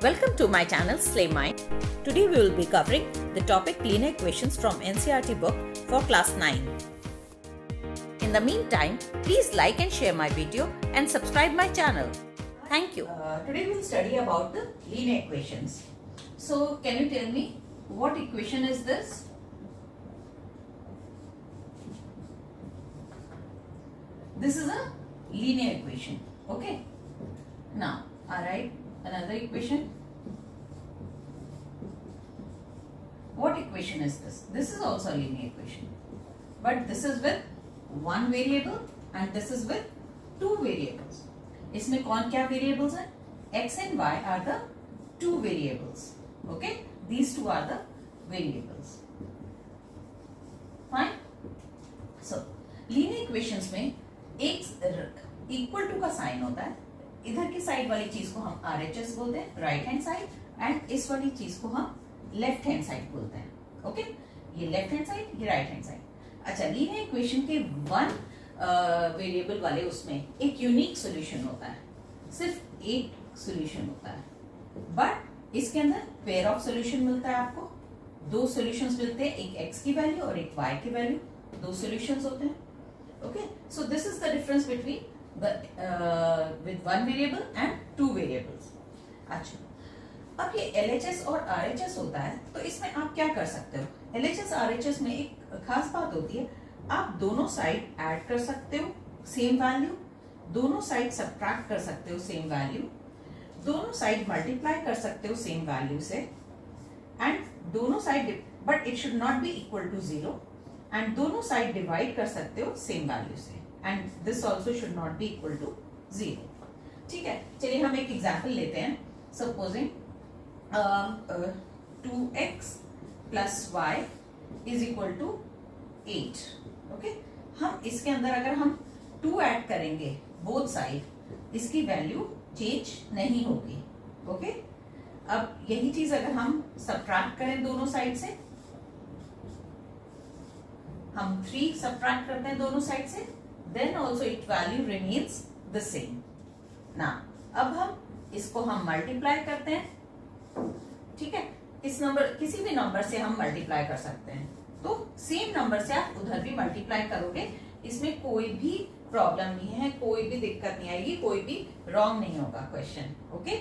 Welcome to my channel Slay Mind. Today we will be covering the topic linear equations from NCERT book for class 9. In the meantime, please like and share my video and subscribe my channel. Thank you. Today we will study about the linear equations. So can you tell me what equation is this? This is a linear equation. Okay. Now I write another equation. What equation is this? This is also a linear equation, but this is with one variable and this is with two variables. इसमें कौन क्या variables हैं? X and Y are the two variables. Okay, these two are the variables. Fine. So linear equations में एक equal to का sign होता है. इधर की साइड वाली चीज को हम RHS बोलते हैं, राइट हैंड साइड, एंड इस वाली चीज को हम लेफ्ट हैंड साइड बोलते हैं. ओके, ये लेफ्ट हैंड साइड, ये राइट हैंड साइड. अच्छा, लीनियर इक्वेशन के वन वेरिएबल वाले उसमें एक यूनिक सॉल्यूशन होता है, सिर्फ एक सॉल्यूशन होता है, बट इसके अंदर पेयर ऑफ सॉल्यूशन मिलता है. आपको दो सॉल्यूशंस मिलते हैं, एक x की वैल्यू और एक y की वैल्यू. दो सॉल्यूशंस होते हैं. Okay, so this is the difference between with one variable and two variables. अच्छा, अब ये LHS और RHS होता है, तो इसमें आप क्या कर सकते हो? LHS RHS में एक खास बात होती है, आप दोनों साइड ऐड कर सकते हो सेम वैल्यू, दोनों साइड सब्ट्रैक्ट कर सकते हो सेम वैल्यू, दोनों साइड मल्टीप्लाई कर सकते हो सेम वैल्यू से, एंड दोनों side, but it should not be equal to 0, and दोनों साइड डिवाइड कर सकते हो सेम वैल्यू से, and this also should not be equal to 0. ठीक है, चलिए हम एक एग्जाम्पल लेते हैं. Supposing 2x plus y is equal to 8. Okay, हम इसके अंदर अगर हम 2 ऐड करेंगे बोथ साइड, इसकी वैल्यू चेंज नहीं होगी. ओके, अब यही चीज अगर हम सब्ट्रैक्ट करें दोनों साइड से, हम 3 सब्ट्रैक्ट करते हैं दोनों साइड से, then also its value remains the same. Now, अब हम इसको हम मल्टीप्लाई करते हैं. ठीक है, इस नंबर, किसी भी नंबर से हम मल्टीप्लाई कर सकते हैं, तो सेम नंबर से आप उधर भी मल्टीप्लाई करोगे, इसमें कोई भी प्रॉब्लम नहीं है, कोई भी दिक्कत नहीं आएगी, कोई भी रॉन्ग नहीं होगा क्वेश्चन. ओके,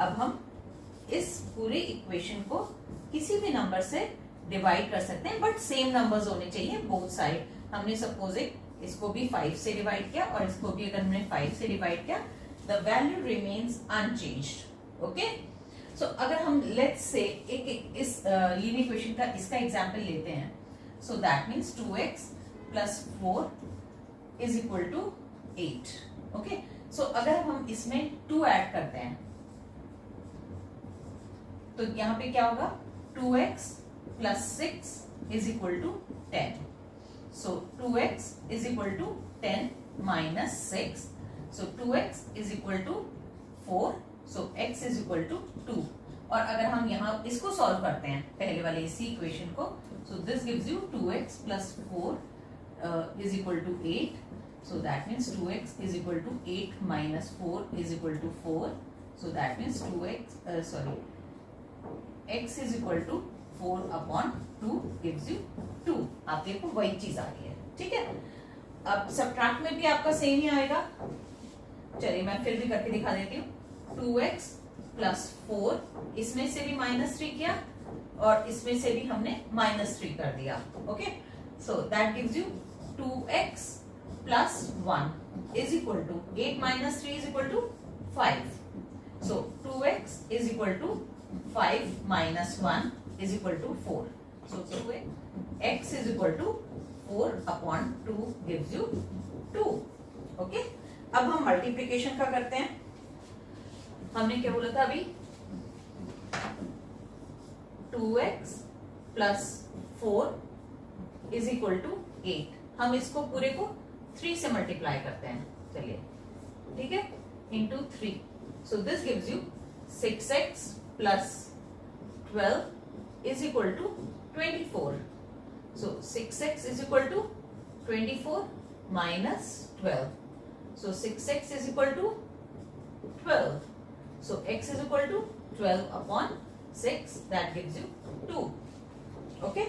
अब हम इस पूरे इक्वेशन को किसी भी नंबर से डिवाइड कर सकते हैं, बट सेम नंबर्स होने चाहिए बोथ साइड. हमने सपोज इसको भी 5 से डिवाइड किया और इसको भी अगर हमने 5 से डिवाइड किया, the value remains unchanged. Okay, so अगर हम लेट्स से एक इस लीनियर इक्वेशन का इसका एग्जांपल लेते हैं, so that means 2x plus 4 is equal to 8. Okay, so अगर हम इसमें 2 ऐड करते हैं, तो यहां पे क्या होगा? 2x plus 6 is equal to 10. So 2x is equal to 10 minus 6. So 2x is equal to 4. So x is equal to 2. और अगर हम यहाँ इसको सॉल्व करते हैं पहले वाले इसी इक्वेशन को, so this gives you 2x plus 4 is equal to 8. So that means 2x is equal to 8 minus 4 is equal to 4. So that means 2x x is equal to 4 upon 2 gives you 2. आप देखो वही चीज आ गई है. ठीक है, अब subtract में भी आपका सेम ही आएगा. चलिए मैं फिर भी करके दिखा देती हूँ. 2x plus 4, इसमें से भी -3 किया और इसमें से भी हमने -3 कर दिया. Okay, so that gives you 2x plus 1 is equal to 8 minus 3 is equal to 5. So 2x is equal to 5 minus 1 is equal to 4. So x is equal to 4 upon 2 gives you 2. Okay? अब हम multiplication का करते हैं. हमने क्या बोला था अभी? 2x plus 4 is equal to 8. हम इसको पूरे को 3 से मल्टीप्लाई करते हैं. चलिए, ठीक है, into 3. So this gives you 6x plus 12 is equal to 24. So 6x is equal to 24 minus 12. So 6x is equal to 12. So x is equal to 12 upon 6, that gives you 2. Okay.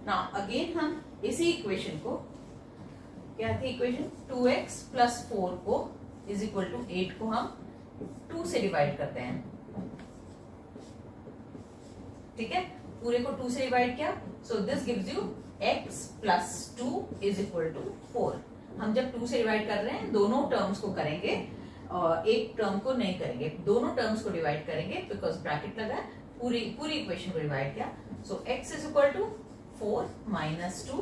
Now again हम इसी equation को, क्या थी equation, 2x plus 4 को is equal to 8 को हम 2 से divide करते हैं. ठीक है, पूरे को 2 से डिवाइड किया. So this gives you x plus 2 is equal to 4. हम जब 2 से डिवाइड कर रहे हैं दोनों टर्म्स को करेंगे और एक टर्म को नहीं करेंगे, दोनों टर्म्स को डिवाइड करेंगे बिकॉज ब्रैकेट लगा है. पूरी इक्वेशन को डिवाइड किया. So x is equal to 4 minus 2.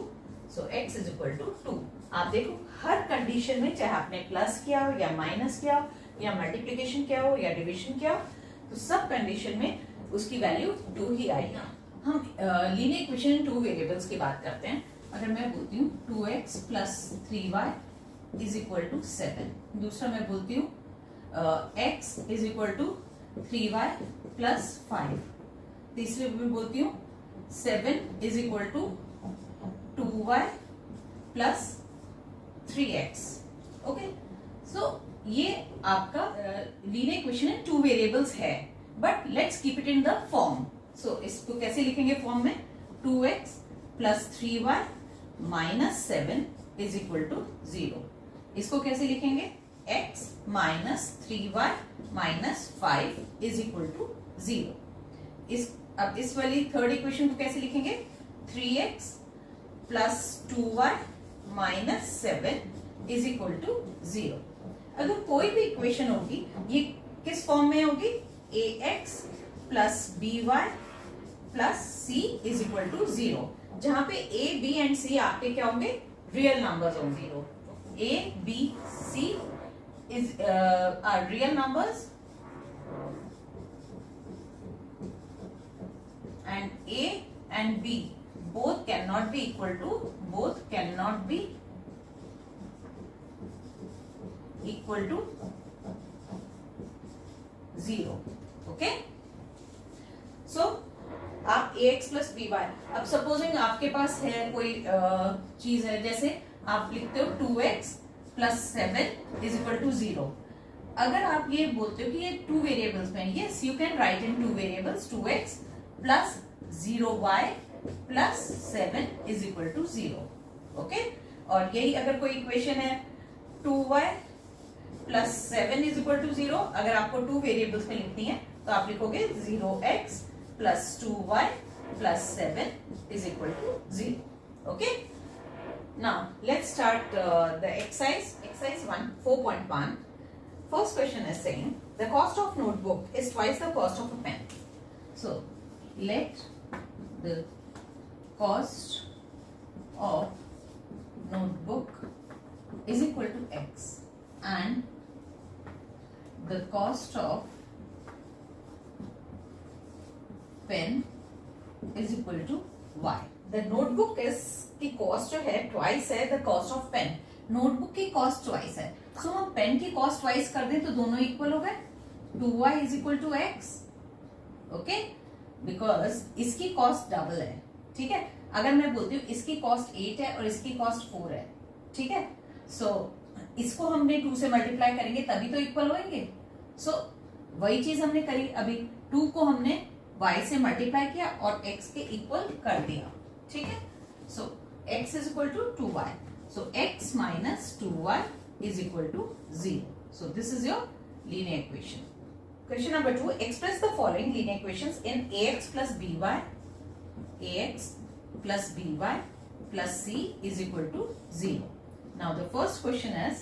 So x is equal to 2. आप देखो हर कंडीशन में, चाहे आपने प्लस किया हो या माइनस किया हो या मल्टीप्लीकेशन किया हो या डिविजन किया हो, तो सब कंडीशन में उसकी वैल्यू 2 ही आएगा. हम लीनियर इक्वेशन 2 वेरिएबल्स की बात करते हैं. अगर मैं बोलती हूँ 2x plus 3y is equal to 7. दूसरा मैं बोलती हूँ x is equal to 3y plus 5. तीसरे मैं बोलती हूँ 7 is equal to 2y plus 3x. Okay, so ये आपका लीनियर इक्वेशन है, 2 वेरिएबल्स है, but let's keep it in the form. So इसको कैसे लिखेंगे फॉर्म में, 2x plus 3y minus 7 is equal to 0. इसको कैसे लिखेंगे, x minus 3y minus 5 is equal to 0. अब इस वाली थर्ड इक्वेशन को कैसे लिखेंगे, 3x plus 2y minus 7 is equal to 0. अगर कोई भी इक्वेशन होगी ये किस फॉर्म में होगी, ax plus by plus c is equal to 0, जहां पे a, b एंड c आपके क्या होंगे, रियल नंबर्स होंगे. a, b, c is are real numbers and a and b both cannot be equal to 0. okay, so आप ax plus by, अब supposing आपके पास है कोई चीज है, जैसे आप लिखते हो 2x plus 7 is equal to 0. अगर आप ये बोलते हो कि ये 2 वेरिएबल्स में, yes you can write in 2 variables, 2x plus 0y plus 7 is equal to 0. Okay, और यही अगर कोई इक्वेशन है 2y plus 7 is equal to 0, अगर आपको 2 वेरिएबल्स में लिखनी है तो आप लिखोगे 0x plus 2y plus 7 is equal to 0. Okay, now let's start the exercise 1 4.1. First question is saying the cost of notebook is twice the cost of a pen. So let the cost of notebook is equal to x and the cost of pen is equal to y. The notebook is की cost जो है twice है the cost of pen. Notebook की cost twice है, so हम pen की cost twice कर दें तो दोनों इक्वल हो गए. 2y is equal to x. Okay, because इसकी कॉस्ट डबल है. ठीक है, अगर मैं बोलती हूँ इसकी कॉस्ट 8 है और इसकी कॉस्ट 4 है, ठीक है, सो इसको हमने 2 से मल्टीप्लाई करेंगे तभी तो इक्वल होंगे. सो वही चीज हमने करी, अभी 2 को हमने y से मल्टीप्लाई किया और x के इक्वल कर दिया. ठीक है, so x is equal to 2y. So x minus 2y is equal to 0. So this is your linear equation. Question number 2, express the following linear equations in ax plus by, ax plus by plus c is equal to 0. Now the first question is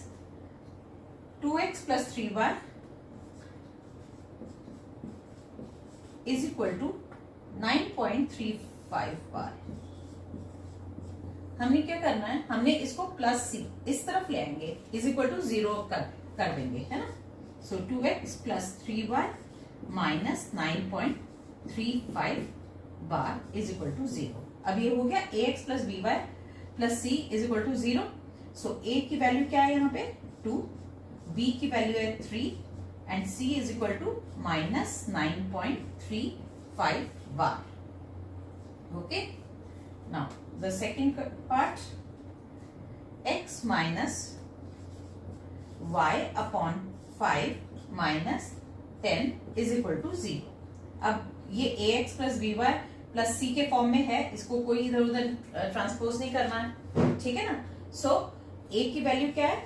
2x plus 3y is equal to 9.35 bar. हमने क्या करना है, हमने इसको plus सी इस तरफ ले आएंगे, इज इक्वल टू 0 कर देंगे, है ना. So 2x plus 3y minus 9.35 bar is equal to 0. अब ये हो गया ax plus by plus c is equal to 0. So a की वैल्यू क्या है यहाँ पे 2, b की वैल्यू है 3 and c is equal to minus 9.35 bar. Okay, now the second part, x minus y upon 5 minus 10 is equal to 0। अब ये ax plus by plus c के फॉर्म में है, इसको कोई इधर उधर ट्रांसपोज नहीं करना है, ठीक है ना। सो a की वैल्यू क्या है,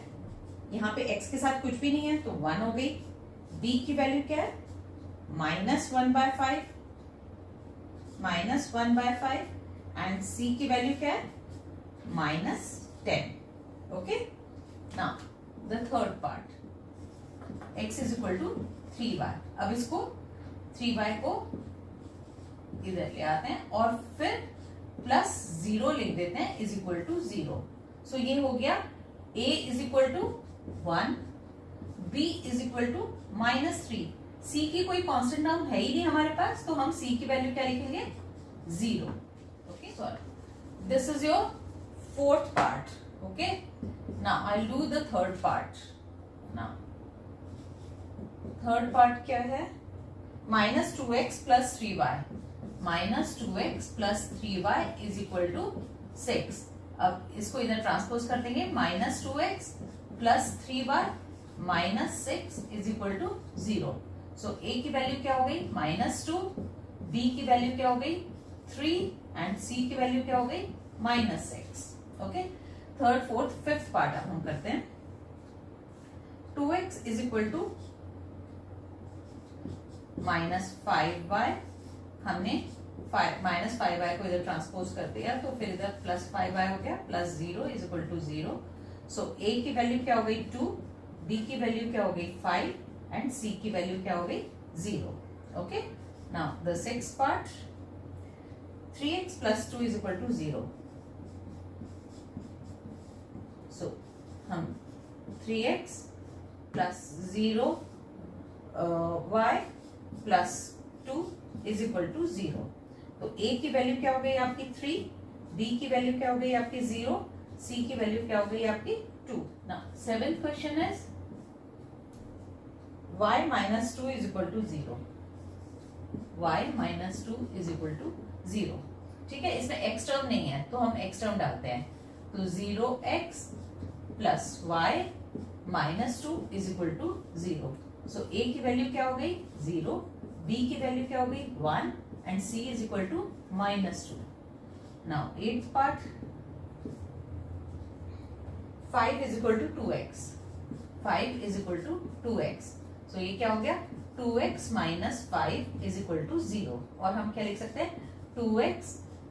यहाँ पे x के साथ कुछ भी नहीं है तो 1 हो गई। b की वैल्यू क्या है, -1/5 एंड c की वैल्यू क्या है, -10। Okay, now the third part, x is equal to 3y। अब इसको 3y को इधर ले आते हैं और फिर प्लस 0 लिख देते हैं इज इक्वल टू 0। सो ये हो गया a is equal to 1, b is equal to -3। c की कोई कांस्टेंट टर्म है ही नहीं हमारे पास, तो हम c की वैल्यू क्या लिखेंगे, 0। Okay, sorry, this is your fourth part. Okay, now I will do the third part. Now third part क्या है, -2x plus 3y, -2x plus 3y is equal to 6। अब इसको इधर ट्रांसपोज कर देंगे, -2x plus 3y -6 is equal to 0। So a की value क्या हो गई, -2, b की वैल्यू क्या हो गई, 3 एंड c की वैल्यू क्या हो गई, -6। Okay, third fourth fifth part अब हम करते हैं। 2x is equal to -5y, हमने -5y को इधर ट्रांसपोज कर दिया तो फिर इधर +5y हो गया, plus 0 is equal to 0। So a की वैल्यू क्या हो गई, 2, b की वैल्यू क्या हो गई, 5 एंड c की वैल्यू क्या हो गई, 0। Okay, now the sixth part, 3x plus 2 is equal to 0। So हम 3x plus 0 y plus 2 is equal to 0। तो a की वैल्यू क्या हो गई आपकी 3, b की वैल्यू क्या हो गई आपकी 0, c की वैल्यू क्या हो गई आपकी 2। Now seventh question is y minus 2 is equal to 0, y minus 2 is equal to 0। ठीक है, इसमें x टर्म नहीं है तो हम x टर्म डालते हैं, तो 0x plus y minus 2 is equal to 0। So a की वैल्यू क्या हो गई, 0, b की वैल्यू क्या हो गई, 1 and c is equal to -2। Now eighth part, 5 is equal to 2x, 5 is equal to 2x। सो ये क्या हो गया, 2x minus 5 is equal to 0। और हम क्या लिख सकते हैं, 2x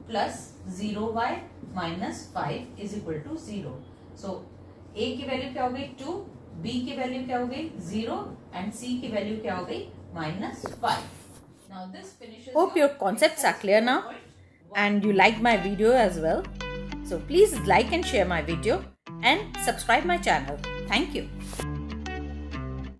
plus 0y minus 5 is equal to 0। So a की वैल्यू क्या हो गई, 2, b की वैल्यू क्या हो गई, 0 एंड c की वैल्यू क्या हो गई, -5। Now this finishes. Hope your concepts are clear now and you liked my video as well. So please like and share my video and subscribe my channel. Thank you.